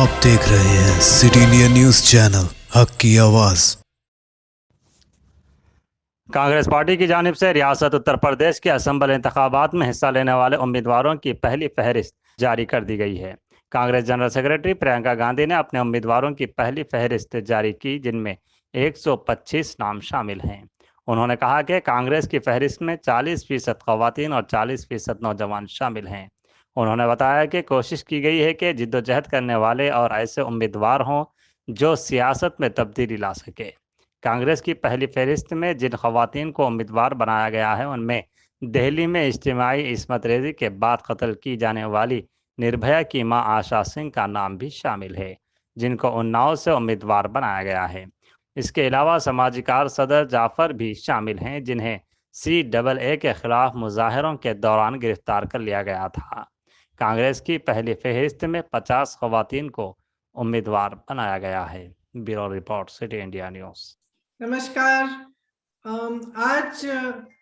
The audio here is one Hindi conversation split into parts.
आप देख रहे हैं सिटी इंडिया न्यूज चैनल, हक की आवाज। कांग्रेस पार्टी की जानिब से रियासत उत्तर प्रदेश के असम्बल इंतखाबात में हिस्सा लेने वाले उम्मीदवारों की पहली फहरिस्त जारी कर दी गई है। कांग्रेस जनरल सेक्रेटरी प्रियंका गांधी ने अपने उम्मीदवारों की पहली फहरिस्त जारी की, जिनमें 125 नाम शामिल हैं। उन्होंने कहा कि कांग्रेस की फहरिस्त में 40% खवातीन और 40% नौजवान शामिल हैं। उन्होंने बताया कि कोशिश की गई है कि जिद्दोजहद करने वाले और ऐसे उम्मीदवार हों जो सियासत में तब्दीली ला सके। कांग्रेस की पहली फहरिस्त में जिन खवातीन को उम्मीदवार बनाया गया है, उनमें दिल्ली में इज्तिमाई इस्मत रेजी के बाद कत्ल की जाने वाली निर्भया की मां आशा सिंह का नाम भी शामिल है, जिनको उन्नाव से उम्मीदवार बनाया गया है। इसके अलावा समाजी कार सदर जाफर भी शामिल हैं, जिन्हें CAA के खिलाफ मुजाहरों के दौरान गिरफ्तार कर लिया गया था। कांग्रेस की पहली फहरिस्त में 50 खवातीन को उम्मीदवार बनाया गया है। Bureau report, city India news. नमस्कार। आज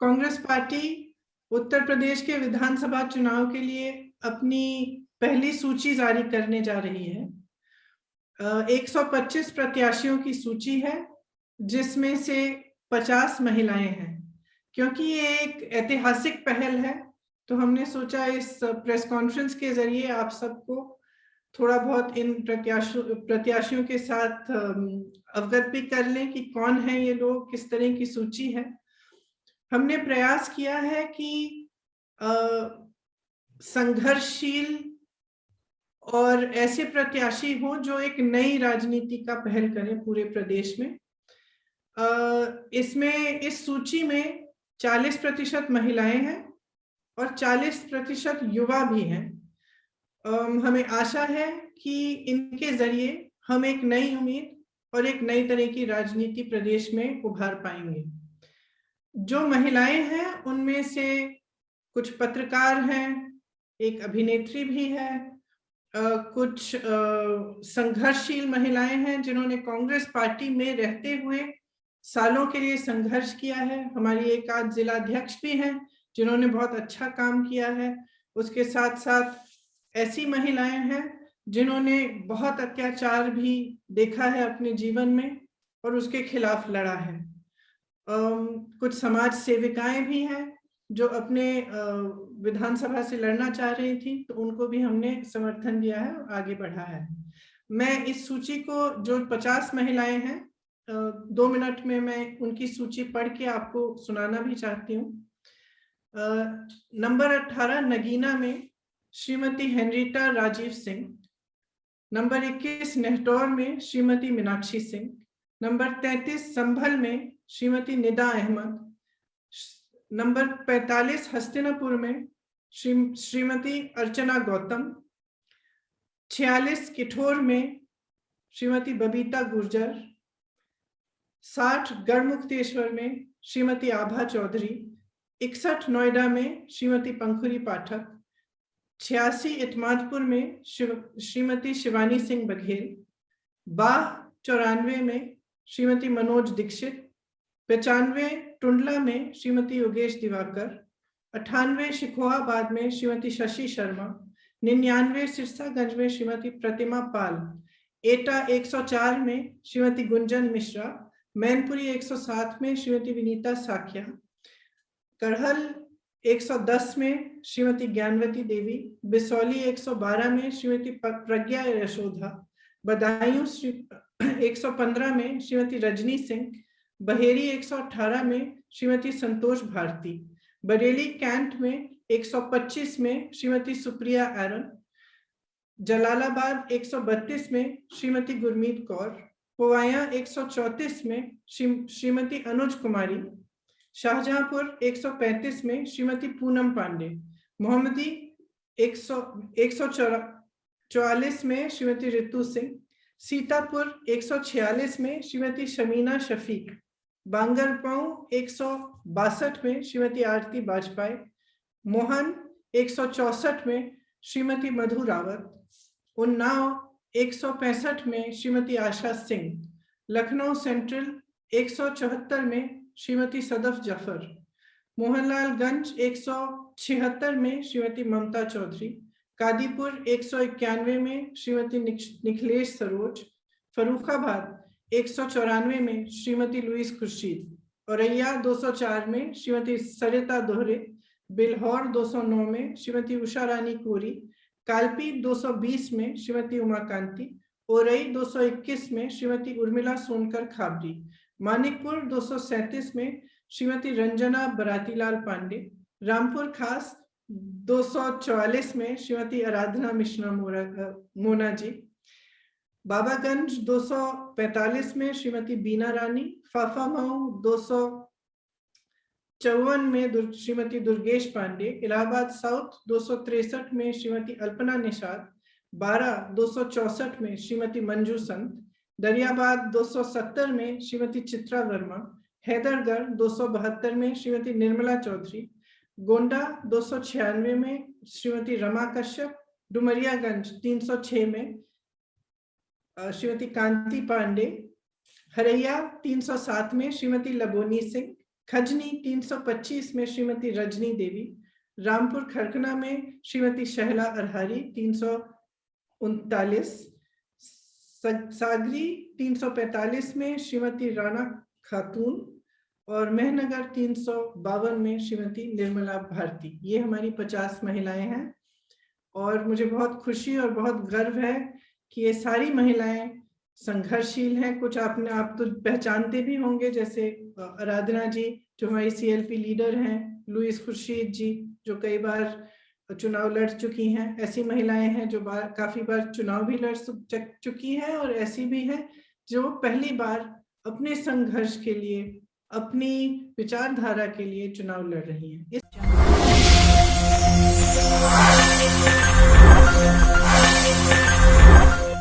कांग्रेस पार्टी उत्तर प्रदेश के विधानसभा चुनाव के लिए अपनी पहली सूची जारी करने जा रही है। 125 प्रत्याशियों की सूची है, जिसमें से 50 महिलाएं हैं। क्योंकि ये एक ऐतिहासिक पहल है, तो हमने सोचा इस प्रेस कॉन्फ्रेंस के जरिए आप सबको थोड़ा बहुत इन प्रत्याशियों के साथ अवगत भी कर लें कि कौन है ये लोग, किस तरह की सूची है। हमने प्रयास किया है कि संघर्षशील और ऐसे प्रत्याशी हों जो एक नई राजनीति का पहल करें पूरे प्रदेश में। इसमें इस सूची में 40% महिलाएं हैं और 40% युवा भी हैं। हमें आशा है कि इनके जरिए हम एक नई उम्मीद और एक नई तरह की राजनीति प्रदेश में उभार पाएंगे। जो महिलाएं हैं उनमें से कुछ पत्रकार हैं, एक अभिनेत्री भी है, कुछ संघर्षशील महिलाएं हैं जिन्होंने कांग्रेस पार्टी में रहते हुए सालों के लिए संघर्ष किया है। हमारी एक आध जिला अध्यक्ष भी हैं जिन्होंने बहुत अच्छा काम किया है। उसके साथ साथ ऐसी महिलाएं हैं जिन्होंने बहुत अत्याचार भी देखा है अपने जीवन में और उसके खिलाफ लड़ा है। कुछ समाज सेविकाएं भी हैं जो अपने विधानसभा से लड़ना चाह रही थी, तो उनको भी हमने समर्थन दिया है और आगे बढ़ा है। मैं इस सूची को, जो 50 महिलाएं हैं, 2 मिनट में मैं उनकी सूची पढ़ के आपको सुनाना भी चाहती हूँ। नंबर 18 नगीना में श्रीमती हेनरीटा राजीव सिंह। नंबर 21 नेहटौर में श्रीमती मीनाक्षी सिंह। नंबर 33 संभल में श्रीमती निदा अहमद। नंबर 45 हस्तिनापुर में श्रीमती अर्चना गौतम। 46 किठौर में श्रीमती बबीता गुर्जर। 60 गढ़मुक्तेश्वर में श्रीमती आभा चौधरी। 61 नोएडा में श्रीमती पंखुरी पाठक। 86 इतमादपुर में श्रीमती शिवानी सिंह बघेल। 94 में श्रीमती मनोज दीक्षित। 95 टुंडला में श्रीमती योगेश दिवाकर। 98 शिकोहाबाद में श्रीमती शशि शर्मा। 99 सिरसागंज में श्रीमती प्रतिमा पाल। एटा 104 में श्रीमती गुंजन मिश्रा। मैनपुरी 107 में श्रीमती विनीता साखिया। करहल 110 में श्रीमती ज्ञानवती देवी। बिसौली 112 में श्रीमती प्रज्ञा यशोधा। बदायूं 115 में श्रीमती रजनी सिंह। बहेरी 118 में श्रीमती संतोष भारती। बरेली कैंट में 125 में श्रीमती सुप्रिया एरन। जलालाबाद 132 में श्रीमती गुरमीत कौर। पोवाया 134 में श्रीमती अनुज कुमारी। शाहजहांपुर 135 में श्रीमती पूनम पांडे। मोहम्मदी 144 में श्रीमती रितु सिंह। सीतापुर 146 में श्रीमती शमीना शफीक। बांगरपाऊ 162 में श्रीमती आरती बाजपेयी। मोहन 164 में श्रीमती मधु रावत। उन्नाव 165 में श्रीमती आशा सिंह। लखनऊ सेंट्रल 174 में श्रीमती सदफ जफर। मोहनलालगंज 176 में श्रीमती ममता चौधरी। कादीपुर 191 में श्रीमती निखिलेश सरोज, फर्रुखाबाद 194 में श्रीमती लुईस खुर्शीद, औरैया 204 में श्रीमती सरिता दोहरे, बिल्हौर 209 में श्रीमती उषा रानी कोरी, कालपी 220 में श्रीमती उमाकांति, ओरई 221 में श्रीमती उर्मिला सोनकर खाबरी, मानिकपुर 237 में श्रीमती रंजना बरातीलाल पांडे, रामपुर खास 244 में श्रीमती आराधना मिश्रा मोना जी, बाबागंज 245 में श्रीमती बीना रानी, फाफामऊ 254 में श्रीमती दुर्गेश पांडे, इलाहाबाद साउथ 263 में श्रीमती अल्पना निषाद, बारा 264 में श्रीमती मंजू संत, दरियाबाद 270 में श्रीमती चित्रा वर्मा, हैदरगढ़ 272 में श्रीमती निर्मला चौधरी, गोंडा 296 में श्रीमती रमा कश्यप, डुमरियागंज 306 में श्रीमती कांति पांडे, हरैया 307 में श्रीमती लबोनी सिंह, खजनी 325 में श्रीमती रजनी देवी, रामपुर खरकना में श्रीमती शहला अरहारी 339, सागरी 345 में श्रीमती राणा खातून और मेहनगर 352 में श्रीमती निर्मला भारती। ये हमारी 50 महिलाएं हैं और मुझे बहुत खुशी और बहुत गर्व है कि ये सारी महिलाएं संघर्षशील हैं। कुछ आप तो पहचानते भी होंगे, जैसे आराधना जी जो हमारी CLP लीडर हैं, लुईस खुर्शीद जी जो कई बार चुनाव लड़ चुकी हैं। ऐसी महिलाएं हैं जो काफी बार चुनाव भी लड़ चुकी हैं और ऐसी भी हैं जो पहली बार अपने संघर्ष के लिए, अपनी विचारधारा के लिए चुनाव लड़ रही हैं।